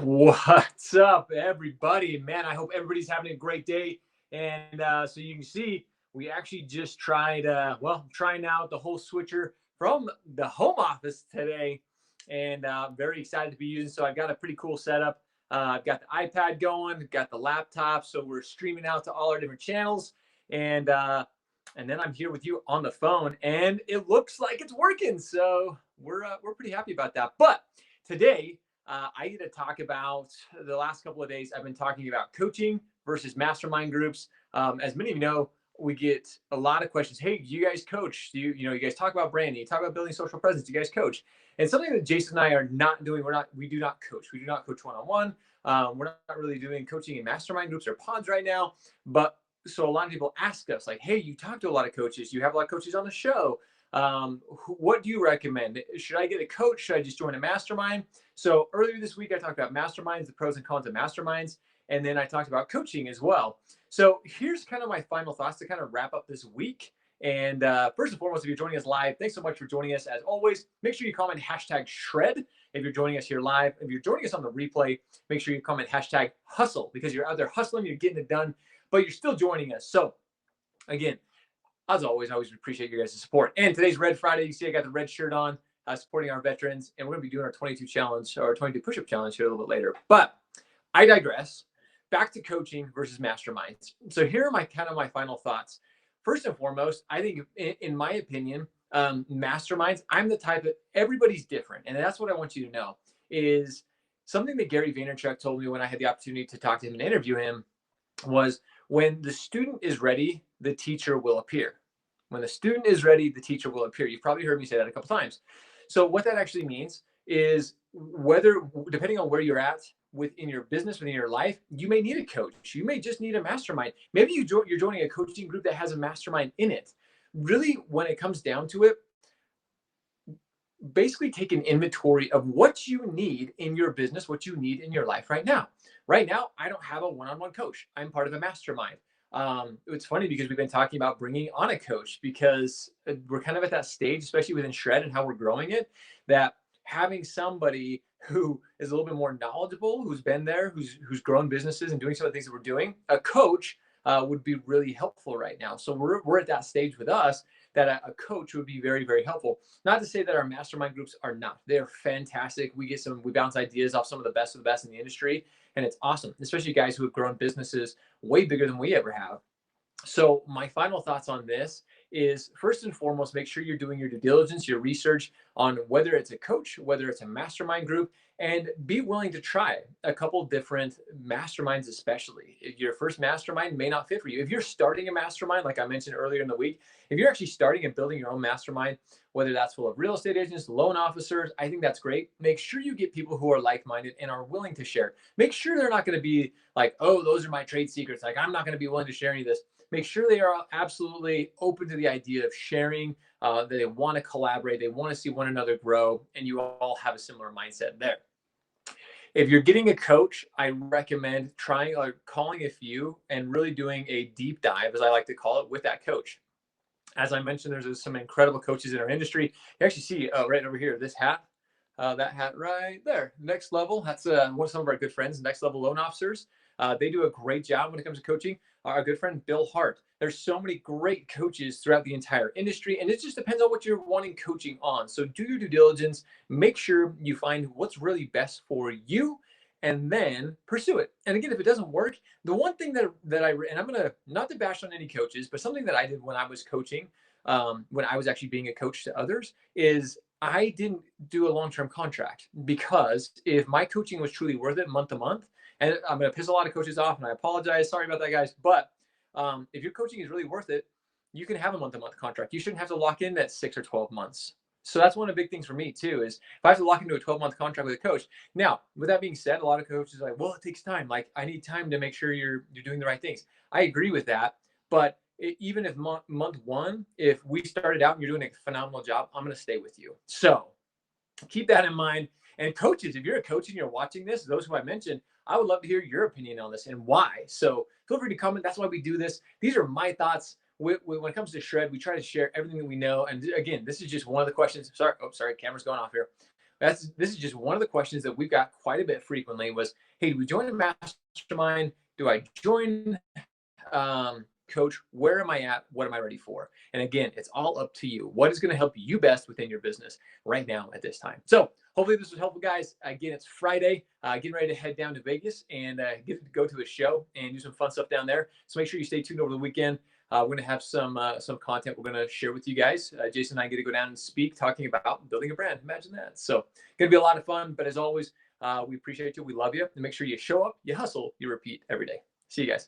What's up, everybody? Man, I hope everybody's having a great day. And so you can see, we actually just tried, trying out the whole switcher from the home office today, and very excited to be using. So I've got a pretty cool setup. I've got the iPad going, got the laptop, so we're streaming out to all our different channels, and and then I'm here with you on the phone, and it looks like it's working. So we're pretty happy about that. But today I get to talk about the last couple of days. I've been talking about coaching versus mastermind groups. As many of you know, we get a lot of questions. Hey, do you guys coach? Do you guys talk about branding? You talk about building social presence. Do you guys coach? And something that Jason and I are not doing. We do not coach. We do not coach one-on-one. We're not really doing coaching in mastermind groups or pods right now. But so a lot of people ask us like, hey, you talk to a lot of coaches. You have a lot of coaches on the show. What do you recommend? Should I get a coach? Should I just join a mastermind? So earlier this week, I talked about masterminds, the pros and cons of masterminds, and then I talked about coaching as well. So here's kind of my final thoughts to kind of wrap up this week. And first and foremost, if you're joining us live, thanks so much for joining us. As always, make sure you comment #shred if you're joining us here live. If you're joining us on the replay, make sure you comment #hustle because you're out there hustling, you're getting it done, but you're still joining us. So again, as always, I always appreciate your guys' support. And today's Red Friday. You see I got the red shirt on, supporting our veterans. And we're going to be doing our 22 challenge or 22 push-up challenge here a little bit later. But I digress. Back to coaching versus masterminds. So here are my final thoughts. First and foremost, I think, in my opinion, masterminds, I'm the type that everybody's different. And that's what I want you to know is something that Gary Vaynerchuk told me when I had the opportunity to talk to him and interview him was when the student is ready, the teacher will appear. When the student is ready, the teacher will appear. You've probably heard me say that a couple times. So what that actually means is depending on where you're at within your business, within your life, you may need a coach. You may just need a mastermind. Maybe you're joining a coaching group that has a mastermind in it. Really, when it comes down to it, basically take an inventory of what you need in your business, what you need in your life right now. Right now, I don't have a one-on-one coach. I'm part of a mastermind. It's funny because we've been talking about bringing on a coach because we're kind of at that stage, especially within Shred and how we're growing it, that having somebody who is a little bit more knowledgeable, who's been there, who's grown businesses and doing some of the things that we're doing, a coach would be really helpful right now. So we're at that stage with us that a coach would be very, very helpful. Not to say that our mastermind groups are not. They're fantastic. We bounce ideas off some of the best in the industry, and it's awesome, especially guys who have grown businesses way bigger than we ever have. So my final thoughts on this is, first and foremost, make sure you're doing your due diligence, your research on whether it's a coach, whether it's a mastermind group, and be willing to try a couple different masterminds, especially. If your first mastermind may not fit for you. If you're starting a mastermind, like I mentioned earlier in the week, if you're actually starting and building your own mastermind, whether that's full of real estate agents, loan officers, I think that's great. Make sure you get people who are like-minded and are willing to share. Make sure they're not going to be like, oh, those are my trade secrets. Like, I'm not going to be willing to share any of this. Make sure they are absolutely open to the idea of sharing, that they want to collaborate, they want to see one another grow, and you all have a similar mindset there. If you're getting a coach, I recommend trying or calling a few and really doing a deep dive, as I like to call it, with that coach. As I mentioned, there's some incredible coaches in our industry. You actually see right over here, this hat, that hat right there, Next Level. That's some of our good friends, Next Level Loan Officers. They do a great job when it comes to coaching. Our good friend Bill Hart. There's so many great coaches throughout the entire industry, and it just depends on what you're wanting coaching on. So do your due diligence, make sure you find what's really best for you, and then pursue it. And again, if it doesn't work, the one thing and I'm gonna, not to bash on any coaches, but something that I did when I was coaching, when I was actually being a coach to others, is I didn't do a long-term contract, because if my coaching was truly worth it month to month, and I'm going to piss a lot of coaches off, and I apologize. Sorry about that, guys. But if your coaching is really worth it, you can have a month-to-month contract. You shouldn't have to lock in that 6 or 12 months. So that's one of the big things for me too, is if I have to lock into a 12-month contract with a coach. Now, with that being said, a lot of coaches are like, well, it takes time. Like, I need time to make sure you're doing the right things. I agree with that. But even if month one, if we started out and you're doing a phenomenal job, I'm going to stay with you. So keep that in mind. And coaches, if you're a coach and you're watching this, those who I mentioned, I would love to hear your opinion on this and why. So feel free to comment. That's why we do this. These are my thoughts. When it comes to Shred, we try to share everything that we know. And again, this is just one of the questions. Sorry, camera's going off here. This is just one of the questions that we've got quite a bit frequently was, hey, do we join a mastermind? Do I join coach? Where am I at? What am I ready for? And again, it's all up to you. What is going to help you best within your business right now at this time? So hopefully this was helpful, guys. Again, it's Friday, getting ready to head down to Vegas and get to go to a show and do some fun stuff down there. So make sure you stay tuned over the weekend. We're going to have some content we're going to share with you guys. Jason and I get to go down and speak, talking about building a brand. Imagine that. So going to be a lot of fun. But as always, we appreciate you. We love you. And make sure you show up, you hustle, you repeat every day. See you guys.